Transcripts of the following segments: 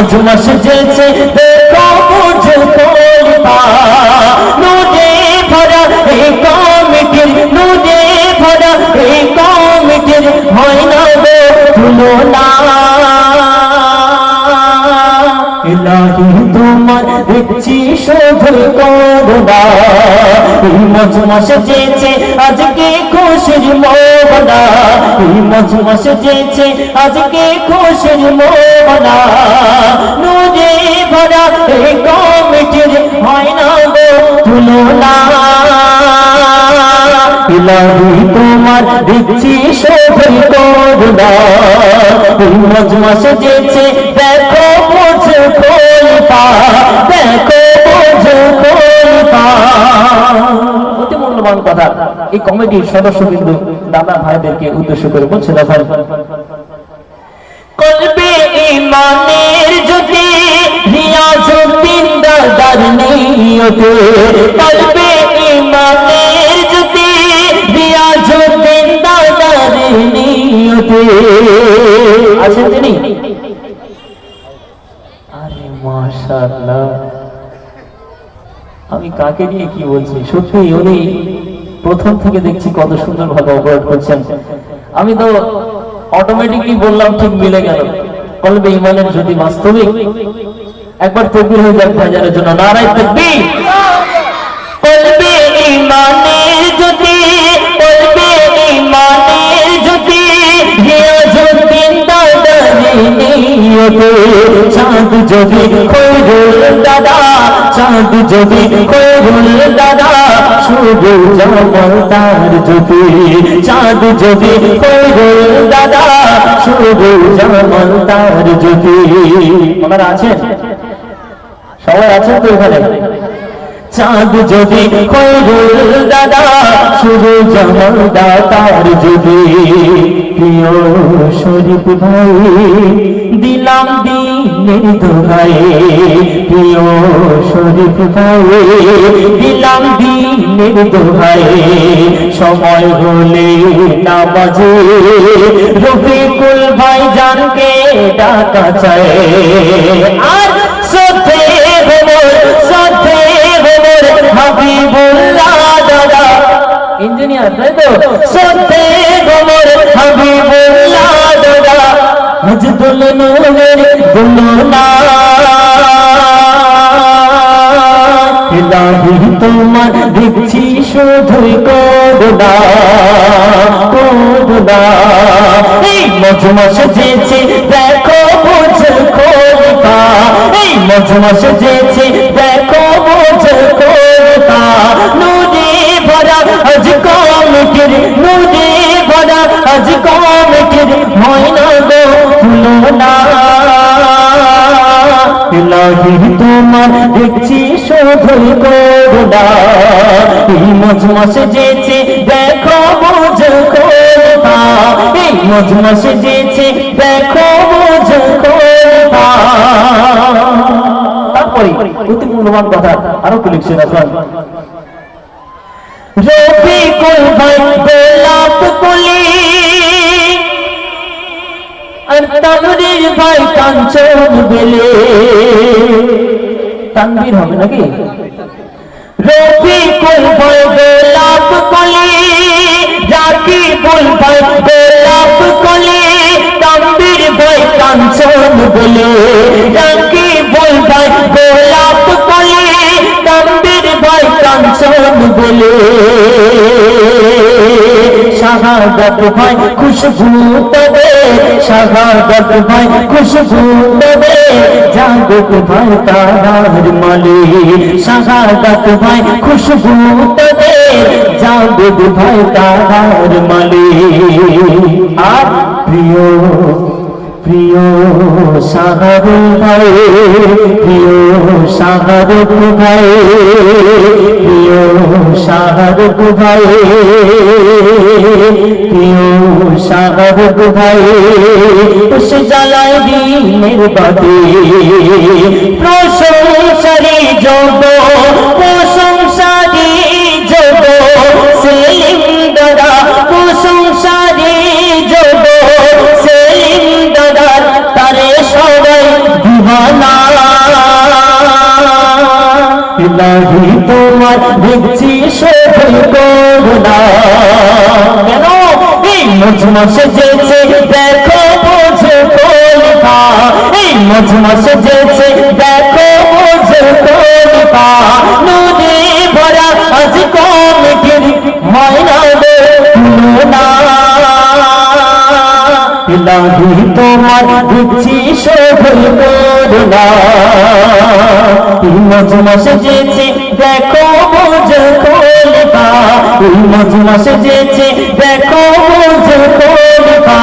मजमा सजेছে देखो मुझको लिपा नूरे भरा एक मिटिर नूरे भरा एक मिटिर হয় না গো তুলনা ইলাহি তোমার দেখছি শুধু করুণা এই মজমা সেজেছে আজকে খুশির মোহনা এই মজমা সেজেছে আজকে খুশির মোহনা নূরে ভরা এই কমিটির হয় না গো তুলনা ইলাহি তোমার দেখছি শুধু করুণা এই মজমা সেজেছে দেখো मुझको लिपा देखो मुझको लिपा অতি মূল্যবান কথা এই কমিটির সদস্যবৃন্দ দাদা ভাইদেরকে উদ্দেশ্য করে বলছে দেখেন কলবে ঈমানের জ্যোতি রিয়াজুদ্দিন দাদার নিয়তে কলবে ঈমানের জ্যোতি রিয়াজুদ্দিন দাদার নিয়তে আছেন তিনি মাশাআল্লাহ আমি কাকে নিয়ে কি বলছি সত্যি উনি প্রথম থেকে দেখছি কত সুন্দর ভাবে অপারেট করছেন আমি তো অটোমেটিকলি বললাম ঠিক মিলে গেল কলবে ঈমানের যদি বাস্তবিক একবার তাকবীর হয়ে যাক ভাইজানের জন্য নারায়ে তাকবীর কলবে ঈমানের যদি কলবে ঈমানের যদি রিয়াজুদ্দিন দাদার নিয়তে চাঁদ যদি খৈরুল দাদা চাঁদ যদি খৈরুল দাদা শুধু জামাল তার যদি চাঁদ যদি খৈরুল দাদা শুধু জামাল তার যদি আপনারা আছেন সবাই আছেন তো এখানে চাঁদ যদি খৈরুল দাদা শুধু জামাল দাতার যদি প্রিয় শরীফ ভাই দিলাম দিনের দোহাই প্রিয় শরীফ ভাই দিলাম দিনের দোহাই সময় হলে নামাজে রফিকুল ভাই জানকে ডাকা চায় আর সাথে সাথে হাবিবুল্লাহ দাদা ইঞ্জিনিয়ার তাই তো সাথে হাবিবুল্লাহ দাদা মজদুল নূরের দুলনা ইলাহি তোমার দেখছি শুধুই করুণা করুণা এই মজমা সেজেছে দেখো মুঝকো লিপা এই মজমা সেজেছে দেখো মুঝকো লিপা নূরে ভরা আজ কমিটির নূরে ভরা আজ কমিটির হয় না গো তুলনা ইলাহি তোমার দেখছি শুধুই করুণা এই মজমা সেজেছে দেখো মুঝকো লিপা এই মজমা সেজেছে দেখো মুঝকো লিপা তারপরে অতি মূল্যবান কথা আরো কি লিখছেন এখন রফিকুল ভাই গোলাপ কলি আর তানভীর ভাই কাঞ্চন বেলে তানভীর হবে নাকি রফিকুল ভাই গোলাপ কলি রাকিবুল ভাই গোলাপ কলি তানভীর ভাই কাঞ্চন বেলে রাকিবুল ভাই গোলাপ কলি তানভীর ভাই কাঞ্চন বেলে শাহাদাত ভাই খুশবু তবে শাহাদাত ভাই খুশবু তবে জাগত ভাই তারার মালিক শাহাদাত ভাই খুশবু তবে জাগত ভাই তারার মালিক আর প্রিয় প্রিয় শাহরুখ ভাই প্রিয় শাহরুখ ভাই প্রিয় শাহরুখ ভাই প্রিয় শাহরুখ ভাই উস জ্বালায় দিনের বাতি প্রশংসারি যোগ প্রশংসারি যোগ সেলিম দাদা প্রশংসারি যোগ সেলিম দাদা তারে সবাই দিওয়ানা ইলাহি তোমার দেখছি শুধু করুণা কেন এই মজমা সেজেছে দেখো বুঝে কলিকা এই মজমা সেজেছে দেখো বুঝে কলিকা নদী ভরা আজ কমিটির ময়না দে তুলনা ইলাহি তোমার দেখছি শুধু করুণা এই মজমা সেজেছে দেখো বুঝে কলিকা এই মজমা সেজেছে দেখো বুঝে কলিকা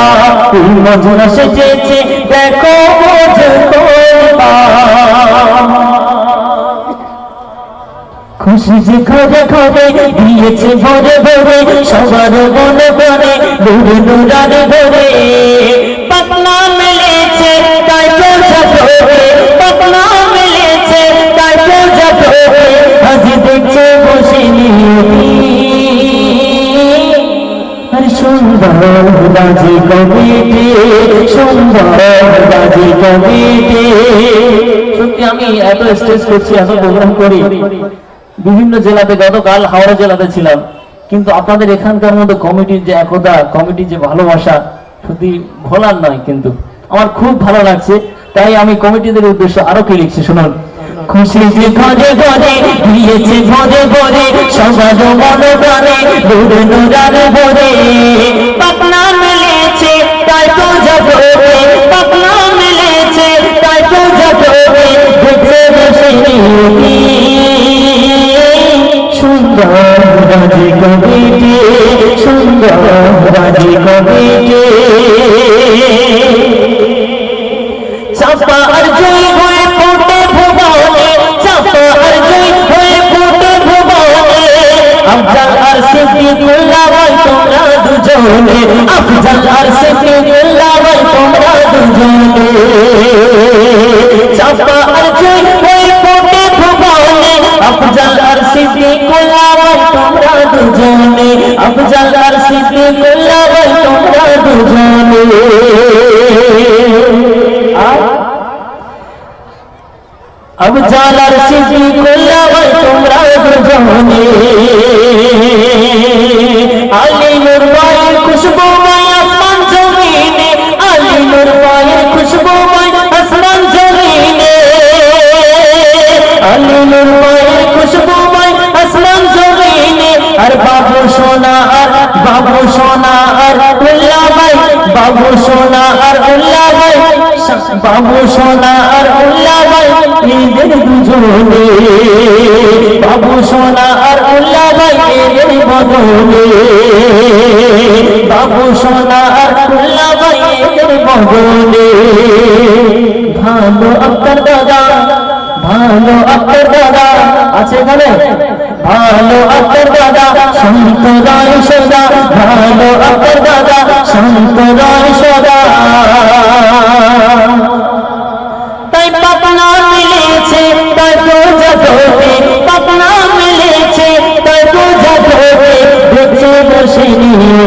এই মজমা সেজেছে দেখো বুঝে কলিকা খুশি যে ঘরে ঘরে দিয়েছে ভরে ভরে সবার মনে করে দূরে দূরারে ধরে পাতলা মিলেছে তাই তো যাবে পাতলা মিলেছে তাই তো যাবে আজ দেখছে বসে নিয়ে সুন্দর রাজি কমিটি সুন্দর রাজি কমিটি সত্যি আমি এত স্টেজ করছি এত প্রোগ্রাম করি বিভিন্ন জেলাতে গতকাল হাওড়া জেলাতে ছিলাম কিন্তু আপনাদের এখানকার মধ্যে কমিটির যে একতা কমিটির যে ভালোবাসা সত্যি ভোলার নয় কিন্তু আমার খুব ভালো লাগছে তাই আমি কমিটিদের উদ্দেশ্যে আরো কি লিখছি শুনুন খুশি যে ঘরে ঘরে দিয়েছে ভরে ভরে সবার মনে করে দূরে দূরারে ভরে পাতলা মিলেছে তাই তো যাবে পাতলা মিলেছে তাই তো যাবে দেখছে বসে সুন্দর রাজি কমিটি সুন্দর রাজি কমিটি চাপা আর জয় হয়ে ফুটে ভুবনে চাপা আর জয় হয়ে ফুটে ভুবনে আফজাল আর সিদ্দিকুল্লাহ ভাই তোমরা দুজনে আফজাল আর সিদ্দিকুল্লাহ ভাই তোমরা দুজনে চাপা আর জয় হয়ে ফুটে ভুবনে আফজাল আর সিদ্দিকুল্লাহ ভাই তোমরা দুজনে আফজাল আর সিদ্দিকুল্লাহ ভাই তোমরা দুজনে আফজাল আর সিদ্দিকুল্লাহ ভাই তোমরা দুজনে আলী নূর ভাইয়ের খুশবুময় আসমান জমিনে আলী নূর ভাইয়ের খুশবুময় আসমান জমিনে আলী নূর ভাইয়ের খুশবুময় আসমান জমিনে আর বাবু সোনা আর উল্লাহ ভাই বাবু সোনা আর উল্লাহ ভাই বাবু সোনা আর উল্লাহ ভাই এদের দুজনে বাবু সোনা আর উল্লাহ ভাই এদের বদলে বাবু সোনা আর উল্লাহ ভাই এদের বদলে ভালো আপনার দাদা আছে এখানে ভালো আপনার দাদা শান্ত রায় সদা ভালো আপনার দাদা শান্ত রায় সদা তাই পাতলা মিলেছে তাই তো যাবে পাতলা মিলেছে তাই তো যাবে দেখছে বসে নিয়ে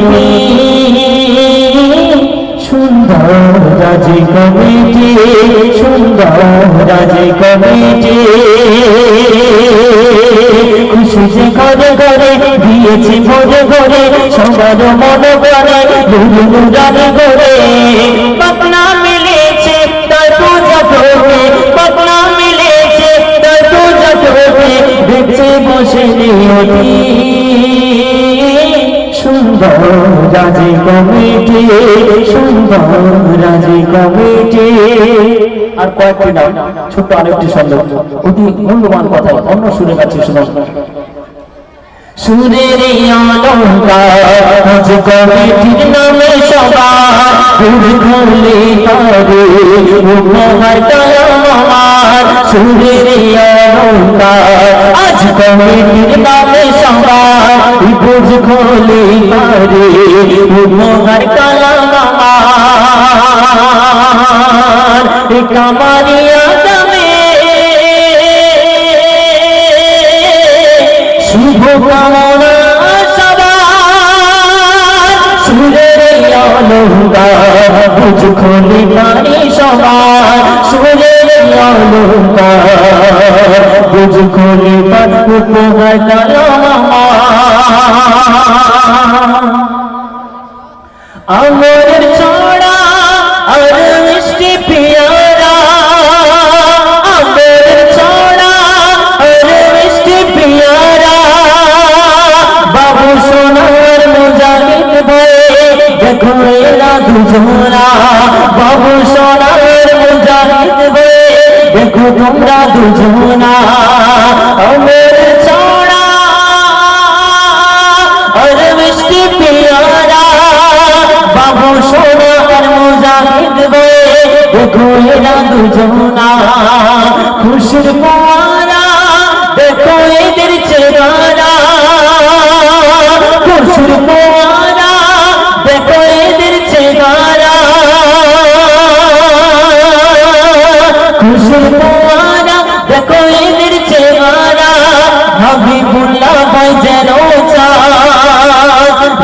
সুন্দর রাজি কমিটি সুন্দর রাজি কমিটি খুশি যে ঘরে ঘরে দিয়েছে ভরে ভরে সবার মনে করে দূরে দূরারে ঘরে পাতলা মিলেছে তাই তো যাবে পাতলা মিলেছে তাই তো যাবে দেখছে বসে নিয়তি সুন্দর রাজি কমিটি সুন্দর রাজি কমিটি আর কয়েকটি নাম ছোট্ট আরেকটি শব্দ অতি মূল্যবান কথা অন্য সুরে কাছে শোনা সুরের অলঙ্কার আজ কমিটির নামে সবার খুলে করে উপহার কালাম আমার সুরের অলঙ্কার আজ কমিটির নামে সবার বুঝ খোলে করে উপহার কালাম আমার কামারিয়া শুভ কামনা সবার সুরের অলঙ্কার বুঝ খোলে পারি সবার সুরের অলঙ্কার বুঝ খুলে পার উপহার কালাম আমরের ছড়া আর মিষ্টি পিয়ারা আমরের ছড়া আর মিষ্টি পিয়ারা বাবু সোনার মুজাহিদ ভয়ে দেখো এরা দুজনা বাবু সোনার মুজাহিদ ভয়ে দেখো তোমরা দুজনা আমরের ছড়া আর মিষ্টি পিয়ারা বাবু সোনার মুজাহিদ ভয়ে দেখো এরা দুজনা খুশির পোয়ারা দেখো এদের চেহারা খুশির পোয়ারা দেখো এদের চেহারা খুশির পোয়ারা দেখো এদের চেহারা হাবিবুল্লাহ ভাই যেন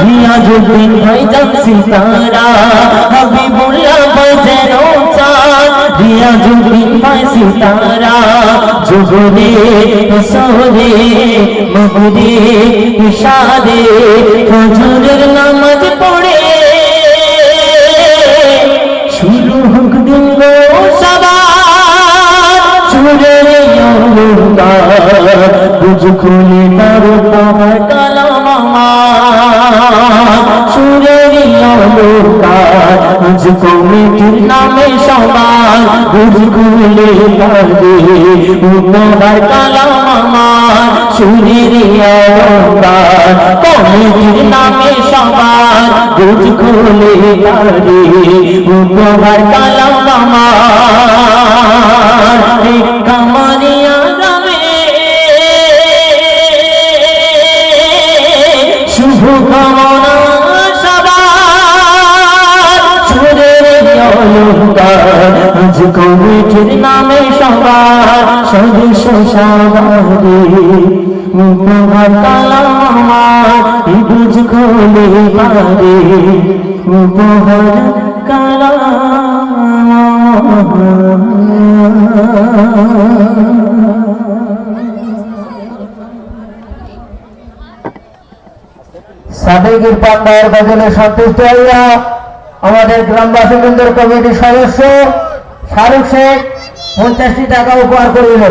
রিয়াজুদ্দিন ভাইজান সিতারা হাবিবুল্লাহ ভাই যেন রিয়াজুদ্দিন ভাই সিতারা জোহরে আসরে মাগরিবে ইশারে ফজরের নামাজ পড়ে শুরু হোক দিন গো সাবাত সুরের অলঙ্কার বুঝ খুলে তার উপহার কালাম সুরের অলঙ্কার আজ কমিটির নামে সবার বুঝ খুলে তারে উপহার কালাম সুরের অলঙ্কার কমিটির নামে সবার বুঝ খুলে তারে উপহার কালাম কামারিয়া গ্রামে শুভ কামনা সবার সুরের অলঙ্কার আজ কমিটির নামে সবার সদস্য সবারে উপহার কালাম বুঝ খুলে পারে উপহার সাদেগীর পান্ডার গজলে সন্তুষ্ট হইয়া আমাদের গ্রামবাসী বৃন্দের কমিটির সদস্য শাহরুখ শেখ 50টি টাকা উপহার করিল।